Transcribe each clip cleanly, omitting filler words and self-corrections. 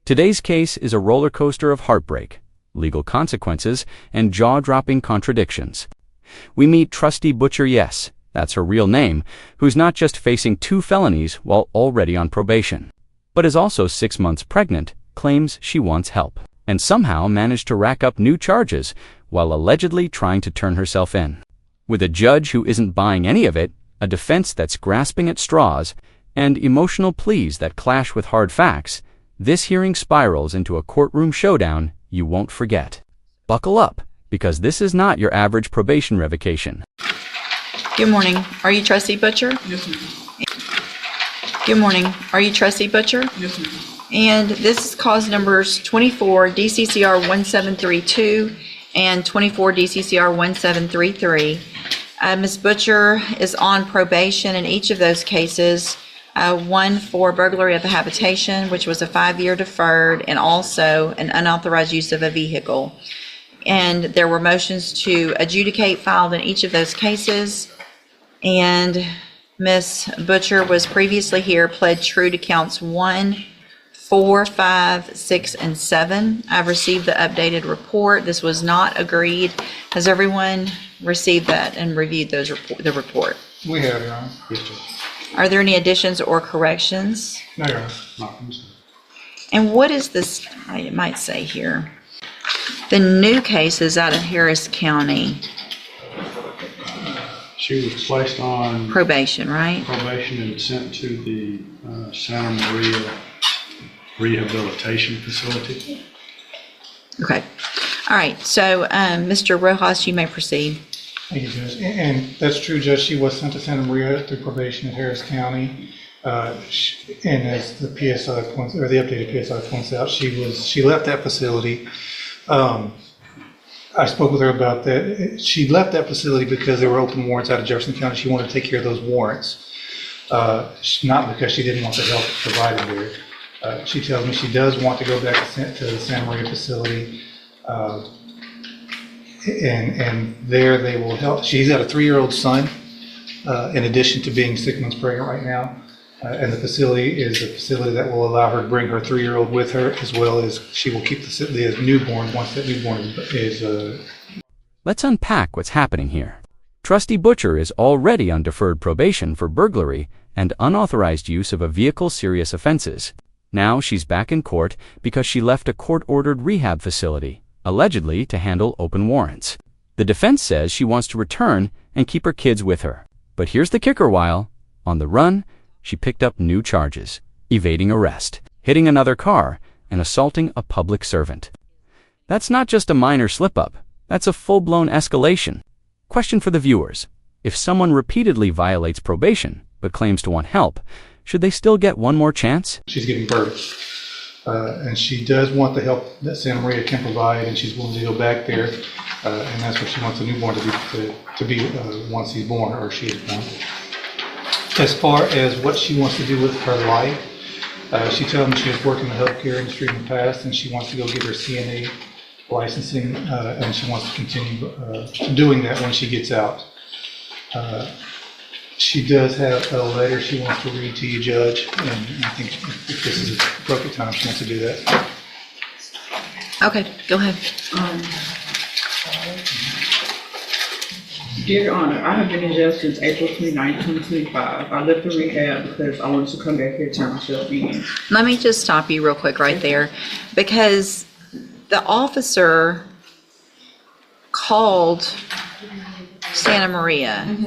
Today's case is a roller coaster of heartbreak, legal consequences, and jaw-dropping contradictions. We meet Trustee Butcher, yes, that's her real name, who's not just facing 2 felonies while already on probation, but is also 6 months pregnant, claims she wants help, and somehow managed to rack up new charges while allegedly trying to turn herself in. With a judge who isn't buying any of it, a defense that's grasping at straws, and emotional pleas that clash with hard facts, this hearing spirals into a courtroom showdown you won't forget. Buckle up, because this is not your average probation revocation. Good morning. Are you Trustee Butcher? Yes, ma'am. Good morning. Are you Trustee Butcher? Yes, ma'am. And this is cause numbers 24 DCCR 1732 and 24 DCCR 1733. Ms. Butcher is on probation in each of those cases. One for burglary of a habitation, which was a 5-year deferred, and also an unauthorized use of a vehicle. And there were motions to adjudicate filed in each of those cases. And Ms. Butcher was previously here, pled true to counts 1, 4, 5, 6, and 7. I've received the updated report. This was not agreed. Has everyone received that and reviewed the report? We have, Your Honor. Yes, sir. Are there any additions or corrections? No, Your Honor. Not from this. And what is this, I might say here? The new case is out of Harris County. She was placed on Probation, right? probation and sent to the Santa Maria Rehabilitation Facility. Okay. All right. So, Mr. Rojas, you may proceed. Thank you, Judge. And that's true, Judge. She was sent to Santa Maria through probation at Harris County. And as the PSI points, or the updated PSI points out, she left that facility. I spoke with her about that. She left that facility because there were open warrants out of Jefferson County. She wanted to take care of those warrants, not because she didn't want the help provided there. She tells me she does want to go back to the Santa Maria facility. And there they will help. She's got a 3-year-old son, in addition to being 6 months pregnant right now. And the facility is a facility that will allow her to bring her 3-year-old with her, as well as she will keep the newborn once that newborn is. Let's unpack what's happening here. Trustee Butcher is already on deferred probation for burglary and unauthorized use of a vehicle's serious offenses. Now she's back in court because she left a court-ordered rehab facility, allegedly to handle open warrants. The defense says she wants to return and keep her kids with her. But here's the kicker: while on the run, she picked up new charges: evading arrest, hitting another car, and assaulting a public servant. That's not just a minor slip-up, that's a full-blown escalation. Question for the viewers: if someone repeatedly violates probation but claims to want help, should they still get one more chance? She's giving birth. And she does want the help that Santa Maria can provide, and she's willing to go back there. And that's what she wants the newborn to be once he's born, or she is born. As far as what she wants to do with her life, she tells me she has worked in the healthcare industry in the past, and she wants to go get her CNA licensing, and she wants to continue doing that when she gets out. She does have a letter she wants to read to you, Judge, and I think if this is the appropriate time, she wants to do that. Okay, go ahead. Dear Honor, I have been in jail since April 29, 2025. I left the rehab because I wanted to come back here and turn myself in. Let me just stop you real quick right there, because the officer called Santa Maria,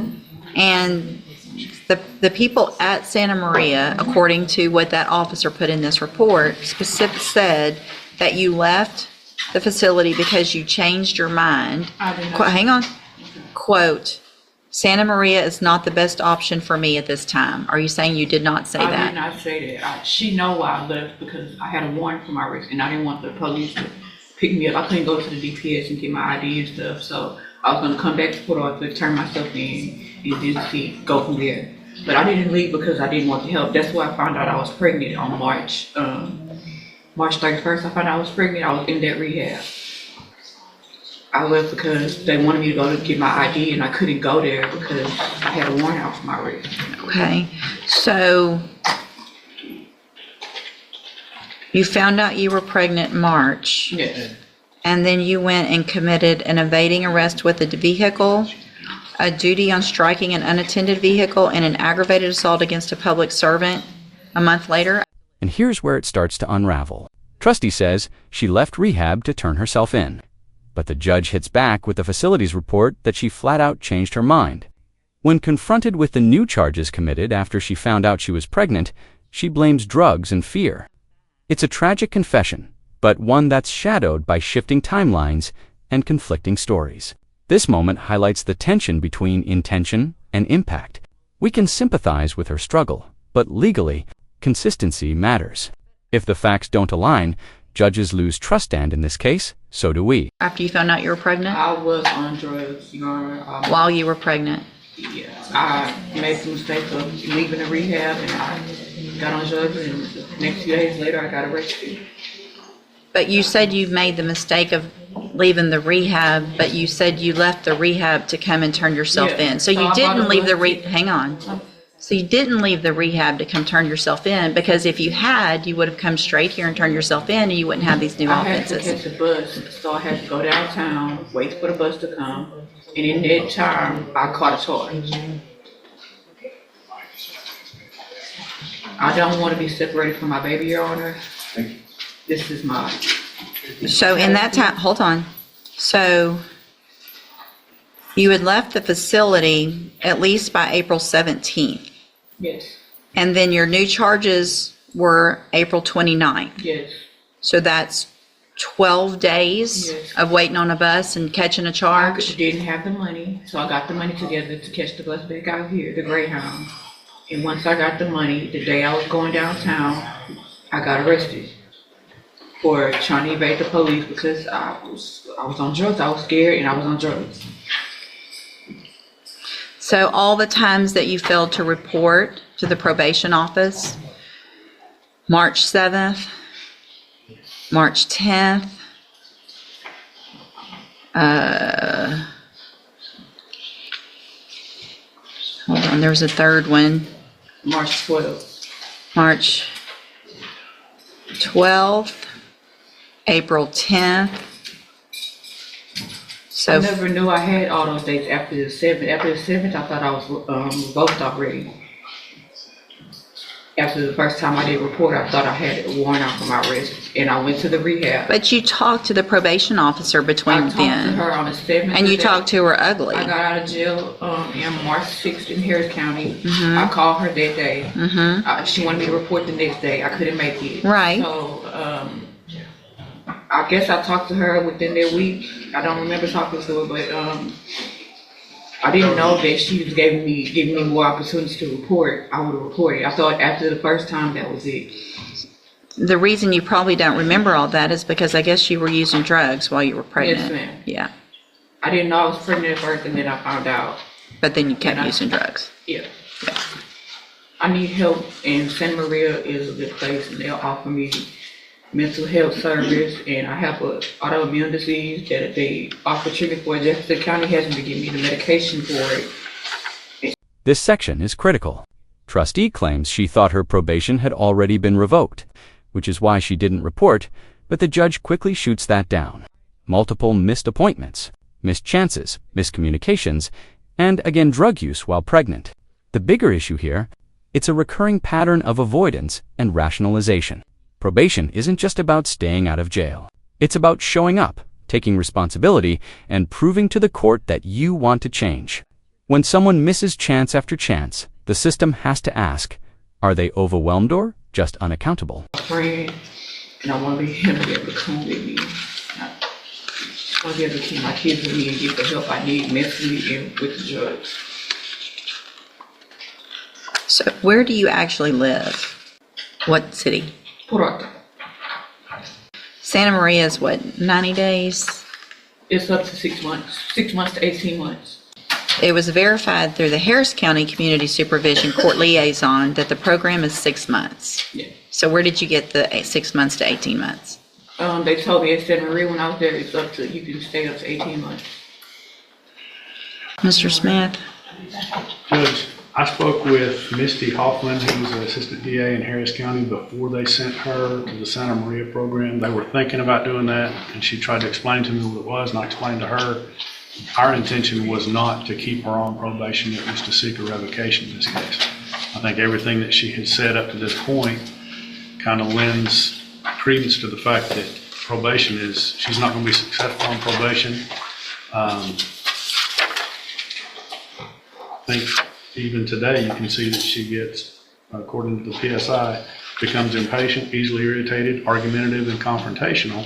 and the people at Santa Maria, according to what that officer put in this report, specifically said that you left the facility because you changed your mind. Hang on. Quote, Santa Maria is not the best option for me at this time. Are you saying you did not say that? I did not say that. She know why I left because I had a warrant for my arrest and I didn't want the police to pick me up. I couldn't go to the DPS and get my ID and stuff, so I was going to come back to Port Arthur, turn myself in, and just go from there. But I didn't leave because I didn't want the help. That's why I found out I was pregnant on March 31st. I found out I was pregnant. I was in that rehab. I left because they wanted me to go to get my ID, and I couldn't go there because I had a warrant out for my arrest. Okay, so You found out you were pregnant in March, Yes. and then you went and committed an evading arrest with a vehicle, a duty on striking an unattended vehicle, and an aggravated assault against a public servant a month later. And here's where it starts to unravel. Trustee says she left rehab to turn herself in. But the judge hits back with the facility's report that she flat out changed her mind. When confronted with the new charges committed after she found out she was pregnant, she blames drugs and fear. It's a tragic confession, but one that's shadowed by shifting timelines and conflicting stories. This moment highlights the tension between intention and impact. We can sympathize with her struggle, but legally, consistency matters. If the facts don't align, judges lose trust, and in this case, so do we. After you found out you were pregnant? I was on drugs, Your Honor. While you were pregnant? Yeah, I made the mistake of leaving the rehab and I got on drugs, and the next few days later I got arrested. But you said you made the mistake of leaving the rehab, but you said you left the rehab to come and turn yourself Yeah. in. So So you I didn't bought a leave the book. hang on. So you didn't leave the rehab to come turn yourself in, because if you had, you would have come straight here and turned yourself in, and you wouldn't have these new I had to offenses. catch the bus, so I had to go downtown, wait for the bus to come, and in that time, I caught a charge. I don't want to be separated from my baby, Your Honor. This is my, So in that time, hold on. So you had left the facility at least by April 17th, yes, and then your new charges were April 29th. yes, So that's 12 days Yes. of waiting on a bus and catching a I charge? didn't have the money, so I got the money together to catch the bus back out here, the Greyhound. And once I got the money, the day I was going downtown, I got arrested for trying to evade the police because I was on drugs. I was scared and I was on drugs. So all the times that you failed to report to the probation office, March 7th, March 10th, hold on, there was a third one, March 12th. March 12th, April 10th. I So, never knew I had all those dates after the 7th. After the 7th, I thought I was revoked already. After the first time I did report, I thought I had a warrant out for my arrest, and I went to the rehab. but you talked to the probation officer I between talked to then, her on the 7th. and you day. talked to her ugly. I got out of jail in March 6th in Harris County. I called her that day. She wanted me to report the next day. I couldn't make it. Right. So I guess I talked to her within that week. I don't remember talking to her, but I didn't know that she was giving me more opportunities to report. I would have reported. I thought after the first time that was it. The reason you probably don't remember all that is because I guess you were using drugs while you were pregnant. Yes, ma'am. Yeah, I didn't know I was pregnant at first, and then I found out. but then you kept And I- using drugs. Yeah. I need help, and Santa Maria is a good place, and they'll offer me mental health service, and I have an autoimmune disease that they offer treatment for. Jefferson County hasn't been giving me the medication for it. This section is critical. Trustee claims she thought her probation had already been revoked, which is why she didn't report, but the judge quickly shoots that down. Multiple missed appointments, missed chances, miscommunications, and again drug use while pregnant. The bigger issue here, it's a recurring pattern of avoidance and rationalization. Probation isn't just about staying out of jail. It's about showing up, taking responsibility, and proving to the court that you want to change. When someone misses chance after chance, the system has to ask, are they overwhelmed or just unaccountable? A friend, and I want to be him to be able to come with me. I want to be able to keep my kids with me and get the help I need mentally and with the drugs. So where do you actually live? What city? Port Arthur. Santa Maria is what, 90 days? It's up to 6 months, 6 months to 18 months. It was verified through the Harris County Community Supervision Court Liaison that the program is 6 months. Yeah. So where did you get the 6 months to 18 months? They told me at Santa Maria when I was there, it's up to, you can stay up to 18 months. Mr. Smith? Judge, I spoke with Misty Hoffman, who was an assistant DA in Harris County, before they sent her to the Santa Maria program. They were thinking about doing that, and she tried to explain to me what it was, and I explained to her our intention was not to keep her on probation, it was to seek a revocation in this case. I think everything that she has said up to this point kind of lends credence to the fact that probation is, she's not going to be successful on probation. I think even today you can see that she gets, according to the PSI, becomes impatient, easily irritated, argumentative, and confrontational.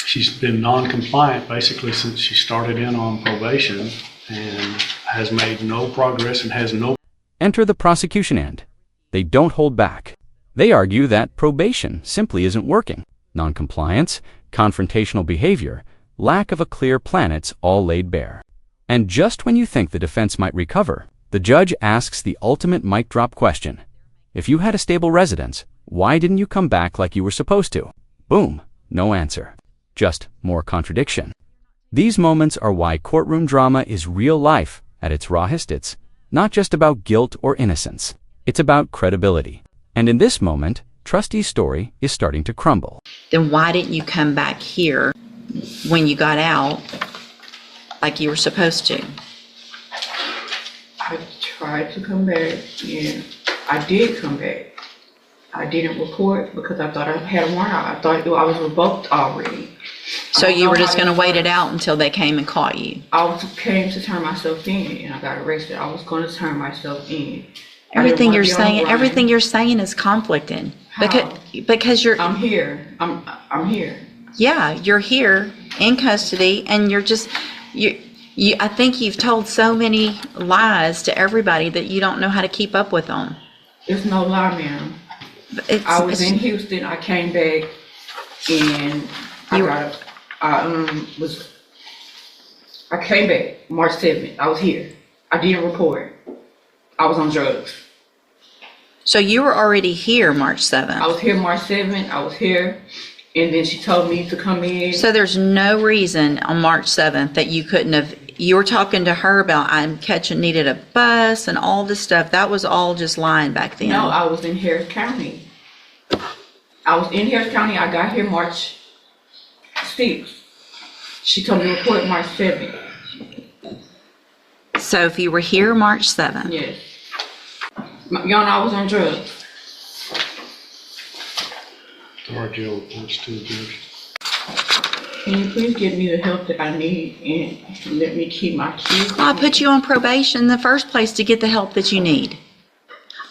She's been non-compliant basically since she started in on probation and has made no progress and has no... Enter the prosecution end. They don't hold back. They argue that probation simply isn't working. Non-compliance, confrontational behavior, lack of a clear plan, it's all laid bare. And just when you think the defense might recover, the judge asks the ultimate mic drop question. If you had a stable residence, why didn't you come back like you were supposed to? Boom, no answer. Just more contradiction. These moments are why courtroom drama is real life at its rawest. It's not just about guilt or innocence. It's about credibility. And in this moment, Trusty's story is starting to crumble. Then why didn't you come back here when you got out like you were supposed to? I tried to come back, and I did come back. I didn't report because I thought I had a warrant out. I thought I was revoked already. So you were just going to wait it out until they came and caught you? came to turn myself in, and I got arrested. I was going to turn myself in. Everything you're saying is conflicting. Because you're... I'm here. I'm here. Yeah, you're here in custody, and you're just... I think you've told so many lies to everybody that you don't know how to keep up with them. It's no lie, ma'am. I was in Houston. I came back, and I came back March 7th. I was here. I didn't report. I was on drugs. So you were already here March 7th? I was here March 7th. I was here, and then she told me to come in. So there's no reason on March 7th that you couldn't have... You were talking to her about needed a bus and all this stuff. That was all just lying back then. No, I was in Harris County. I got here March 6th. She told me to report March 7th. So if you were here March 7th? Yes. Your Honor, I was on drugs. Our jail reports to the judge. Can you please give me the help that I need and let me keep my kids? Well, I put you on probation in the first place to get the help that you need.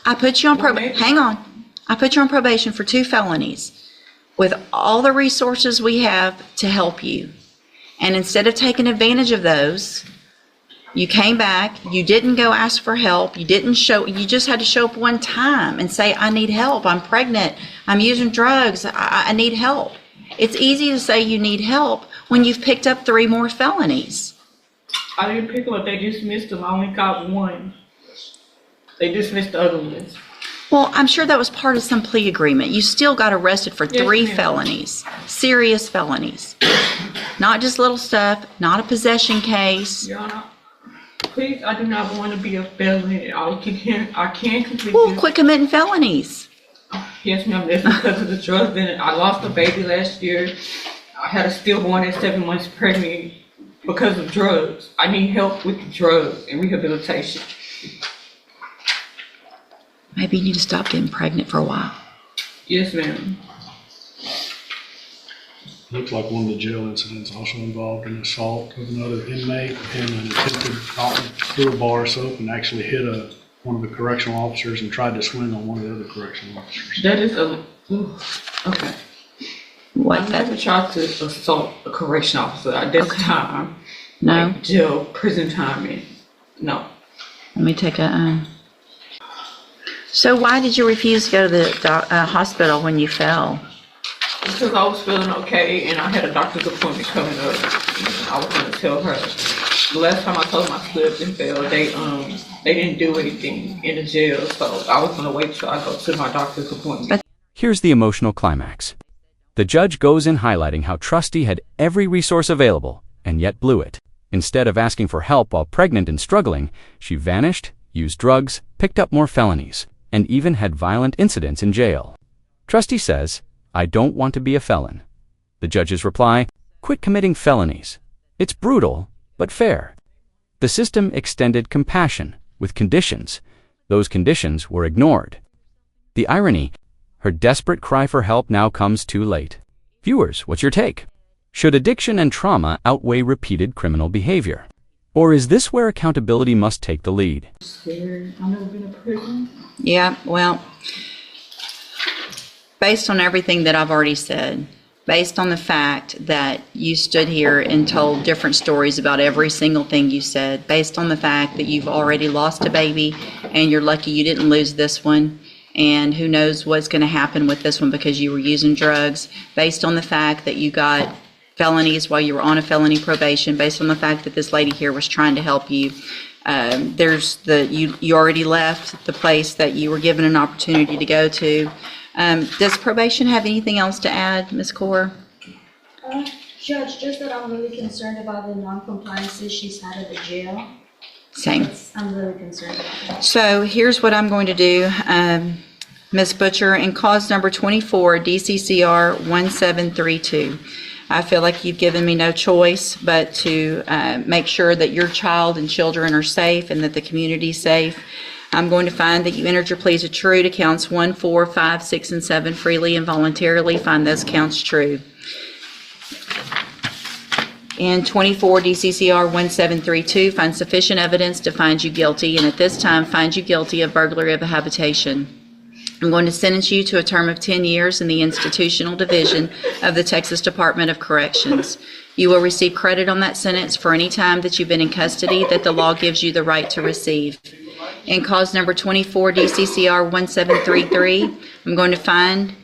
I put you on probation. Hang on. I put you on probation for 2 felonies with all the resources we have to help you. And instead of taking advantage of those, you came back, you didn't go ask for help, you just had to show up one time and say, I need help, I'm pregnant, I'm using drugs, I need help. It's easy to say you need help when you've picked up 3 more felonies. I didn't pick them up, they dismissed them. I only got 1. They dismissed the other ones. Well, I'm sure that was part of some plea agreement. You still got arrested for 3 felonies, serious felonies. Not just little stuff, not a possession case. Your Honor, please, I do not want to be a felon. I can't complete Well, this. quit committing felonies. Yes, ma'am, that's because of the drugs. Then I lost a baby last year. I had a stillborn at 7 months pregnant because of drugs. I need help with the drugs and rehabilitation. Maybe you need to stop getting pregnant for a while. Yes, ma'am. Looks like one of the jail incidents also involved an assault of another inmate and an attempted threw a bar of soap and actually hit one of the correctional officers and tried to swing on one of the other correctional officers. That is okay. What? I never tried to assault a correction officer at this time. No. Like jail, prison time, no. Let me take a... So why did you refuse to go to the hospital when you fell? Because I was feeling okay and I had a doctor's appointment coming up. I was going to tell her. The last time I told them I slipped and fell, they didn't do anything in the jail, so I was going to wait till I go to my doctor's appointment. Here's the emotional climax. The judge goes in highlighting how Trusty had every resource available and yet blew it. Instead of asking for help while pregnant and struggling, she vanished, used drugs, picked up more felonies, and even had violent incidents in jail. Trustee says, "I don't want to be a felon." The judge's reply, "Quit committing felonies. It's brutal, but fair." The system extended compassion with conditions. Those conditions were ignored. The irony, her desperate cry for help now comes too late. Viewers, what's your take? Should addiction and trauma outweigh repeated criminal behavior? Or is this where accountability must take the lead? Scared. I've never been to prison. Yeah, well, based on everything that I've already said, based on the fact that you stood here and told different stories about every single thing you said, based on the fact that you've already lost a baby and you're lucky you didn't lose this one, and who knows what's going to happen with this one because you were using drugs, based on the fact that you got felonies while you were on a felony probation, based on the fact that this lady here was trying to help you. You already left the place that you were given an opportunity to go to. Does probation have anything else to add, Ms. Kaur? Judge, just that I'm really concerned about the non-compliances she's had at the jail. Same. I'm really concerned about that. So here's what I'm going to do, Ms. Butcher, in cause number 24, DCCR 1732. I feel like you've given me no choice but to make sure that your child and children are safe and that the community is safe. I'm going to find that you entered your pleas of true to counts 1, 4, 5, 6, and 7 freely and voluntarily. Find those counts true. In 24 DCCR 1732, find sufficient evidence to find you guilty, and at this time find you guilty of burglary of a habitation. I'm going to sentence you to a term of 10 years in the institutional division of the Texas Department of Corrections. You will receive credit on that sentence for any time that you've been in custody that the law gives you the right to receive. In cause number 24 DCCR 1733, I'm going to find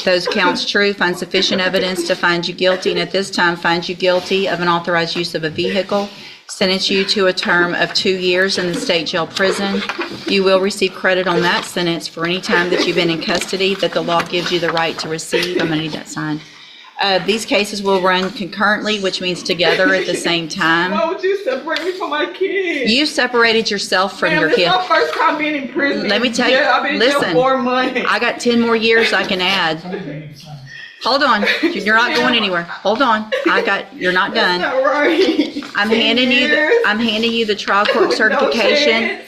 those counts true, find sufficient evidence to find you guilty, and at this time find you guilty of unauthorized use of a vehicle, sentence you to a term of 2 years in the state jail prison. You will receive credit on that sentence for any time that you've been in custody that the law gives you the right to receive. I'm going to need that signed. These cases will run concurrently, which means together at the same time. Why would you separate me from my kids? You separated yourself from your This kid. is my first time being in prison. Let me tell you, I've been in jail listen, 4 months. I got 10 more years I can add. Hold on, you're not going anywhere. Hold on, you're not done. That's not right. I'm handing you the trial court certification. No chance.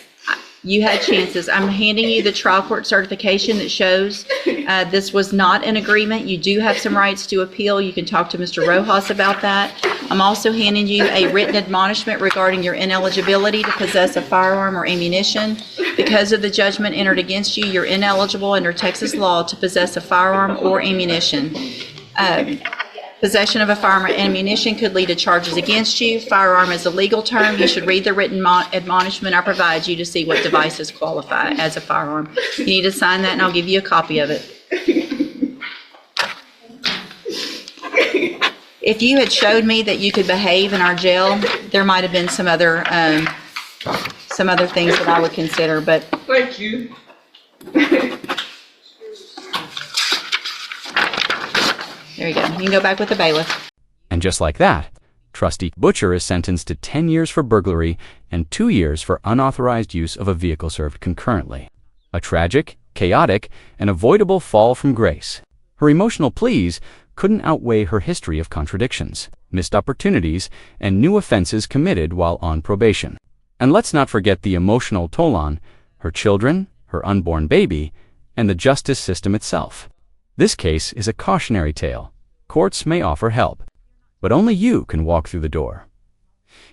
You had chances. I'm handing you the trial court certification that shows this was not an agreement. You do have some rights to appeal. You can talk to Mr. Rojas about that. I'm also handing you a written admonishment regarding your ineligibility to possess a firearm or ammunition. Because of the judgment entered against you, you're ineligible under Texas law to possess a firearm or ammunition. Possession of a firearm or ammunition could lead to charges against you. Firearm is a legal term. You should read the written admonishment I provide you to see what devices qualify as a firearm. You need to sign that and I'll give you a copy of it. If you had showed me that you could behave in our jail, there might have been some other things that I would consider, but Thank you. there you go. You can go back with the bailiff. And just like that, Trustee Butcher is sentenced to 10 years for burglary and 2 years for unauthorized use of a vehicle served concurrently. A tragic, chaotic, and avoidable fall from grace. Her emotional pleas couldn't outweigh her history of contradictions, missed opportunities, and new offenses committed while on probation. And let's not forget the emotional toll on her children, her unborn baby, and the justice system itself. This case is a cautionary tale. Courts may offer help, but only you can walk through the door.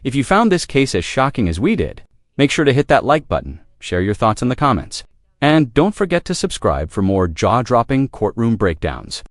If you found this case as shocking as we did, make sure to hit that like button, share your thoughts in the comments, and don't forget to subscribe for more jaw-dropping courtroom breakdowns.